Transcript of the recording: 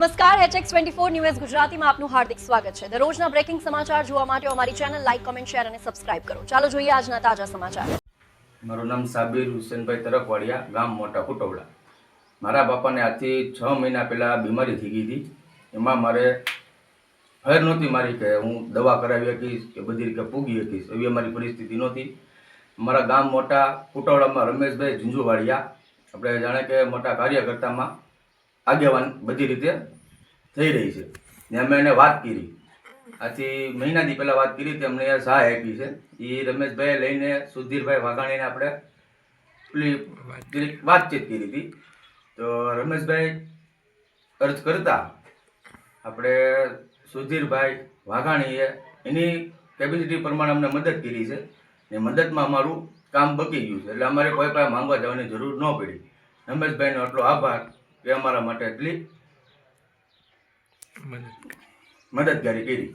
નમસ્કાર HX24 news ગુજરાતીમાં આપનું હાર્દિક સ્વાગત છે। દરરોજના બ્રેકિંગ સમાચાર જોવા માટે અમારી ચેનલ લાઇક, કમેન્ટ, શેર અને સબસ્ક્રાઇબ કરો। ચાલો જોઈએ આજના તાજા સમાચાર। મારું નામ સાબિર હુસેનભાઈ તરકવાડિયા, ગામ મોટા કુટવડા। મારા બાપાને આજથી 6 મહિના પહેલાં બીમારી થઈ ગઈ હતી। એમાં મારે ફેર નહોતી મારી કે હું દવા કરાવી શકીશ કે બધી રીતે પૂગી શકીશ, એવી અમારી પરિસ્થિતિ નહોતી। મારા ગામ મોટા કુટવડામાં રમેશભાઈ ઝુંઝુવાડિયા, આપણે જાણે કે મોટા કાર્યકર્તામાં આગેવાન બધી રીતે થઈ રહી છે ને અમે એને વાત કરી, આથી મહિનાથી પહેલાં વાત કરી હતી, અમને સહાય આપી છે। એ રમેશભાઈ લઈને સુધીરભાઈ વાઘાણીને આપણે પેલી વાતચીત કરી હતી। તો રમેશભાઈ અર્જ કરતા આપણે સુધીરભાઈ વાઘાણીએ એની કેપેસિટી પ્રમાણે અમને મદદ કરી છે ને મદદમાં અમારું કામ બકી ગયું છે, એટલે અમારે કોઈ પાસે માંગવા જવાની જરૂર ન પડી। રમેશભાઈનો એટલો આભાર કે અમારા માટે એટલી મદદગારી કરી।